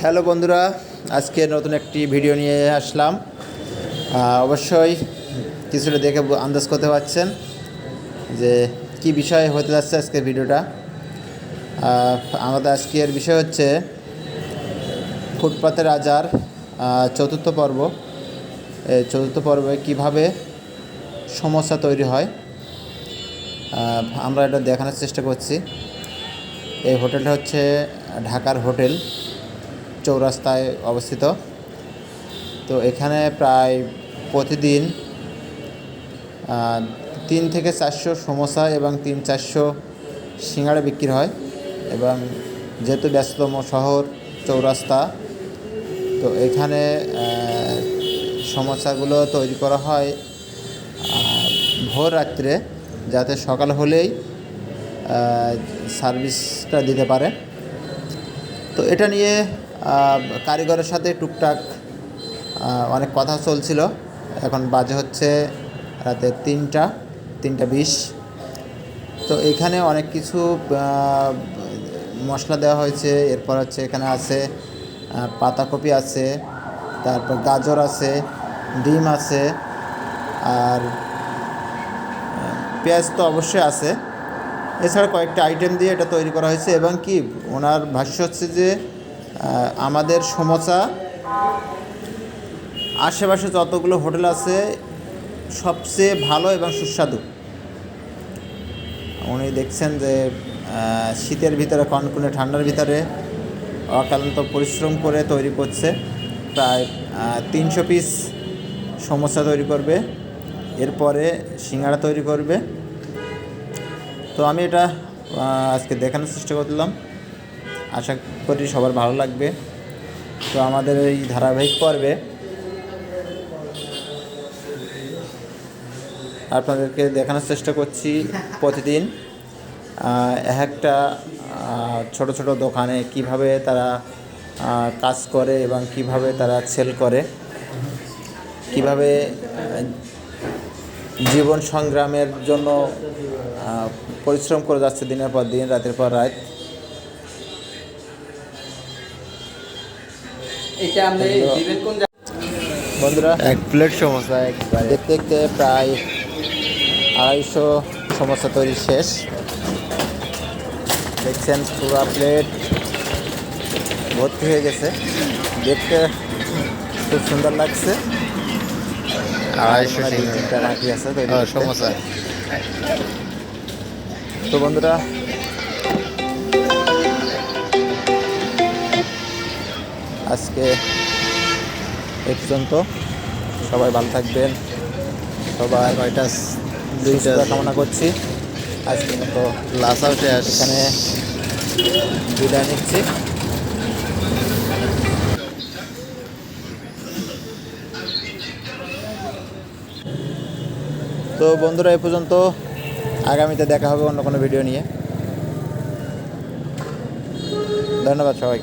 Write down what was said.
Hello বন্ধুরা, আজকে নতুন একটি ভিডিও নিয়ে আসলাম। অবশ্যই কিছুটা দেখে আন্দাজ করতে পারছেন যে কি বিষয় হতে যাচ্ছে আজকের ভিডিওটা। আমাদের আজকের বিষয় হচ্ছে ফুটপাতের রাজার চতুর্থ পর্ব। এই চতুর্থ পর্বে কীভাবে সমস্যা তৈরি হয় আমরা এটা দেখানোর চেষ্টা করছি। এই হোটেলটা হচ্ছে ঢাকার হোটেল, চৌরাস্তায় অবস্থিত। তো এখানে প্রায় প্রতিদিন 3 থেকে 400 সমোসা এবং 300-400 সিঙ্গাড়া বিক্রি হয়। এবং যেহেতু ব্যস্ততম শহর চৌরাস্তা, তো এখানে সমোসাগুলো তৈরি করা হয় ভোর রাত্রে, যাতে সকাল হলেই সার্ভিসটা দিতে পারে। তো এটা নিয়ে কারিগরের সাথে টুকটাক অনেক কথা চলছিল। এখন বাজে হচ্ছে রাতে 3টা 20। তো এখানে অনেক কিছু মশলা দেওয়া হয়েছে। এরপর হচ্ছে এখানে আছে পাতাকপি আছে, তারপর গাজর আছে, ডিম আছে, আর পেঁয়াজ তো অবশ্যই আছে। এছাড়া কয়েকটা আইটেম দিয়ে এটা তৈরি করা হয়েছে। এবং কি ওনার ভাষ্য হচ্ছে যে আমাদের সমোসা আশেপাশে যতগুলো হোটেল আছে সবচেয়ে ভালো এবং সুস্বাদু। উনি দেখছেন যে শীতের ভিতরে, কনকনে ঠান্ডার ভিতরে অক্লান্ত পরিশ্রম করে তৈরি করছে। প্রায় 300 পিস সমোসা তৈরি করবে, এরপরে সিঙ্গাড়া তৈরি করবে। তো আমি এটা আজকে দেখানোর চেষ্টা করলাম, আশা করি সবার ভালো লাগবে। তো আমাদের এই ধারাবাহিক পর্বে আপনাদেরকে দেখানোর চেষ্টা করছি প্রতিদিন একটা ছোট ছোট দোকানে কিভাবে তারা কাজ করে এবং কিভাবে তারা সেল করে, কিভাবে জীবন সংগ্রামের জন্য পরিশ্রম করে যাচ্ছে দিনের পর দিন, রাতের পর রাত। বন্ধুরা, 1 প্লেট সমোসা দেখতে দেখতে প্রায় 250 সমোসা তৈরি শেষ। দেখছেন পুরো প্লেট ভর্তি হয়ে গেছে, দেখতে খুব সুন্দর লাগছে। 250 বাকি আছে সমোসা। তো বন্ধুরা, আজকে এই পর্যন্ত। সবাই ভালো থাকবেন, সবাই 2টা কামনা করছি। আজকের মতো লাসাও শেষ, এখানে বিদায় নিচ্ছি। তো বন্ধুরা, এই পর্যন্ত। আগামীতে দেখা হবে অন্য কোনো ভিডিও নিয়ে। ধন্যবাদ সবাই।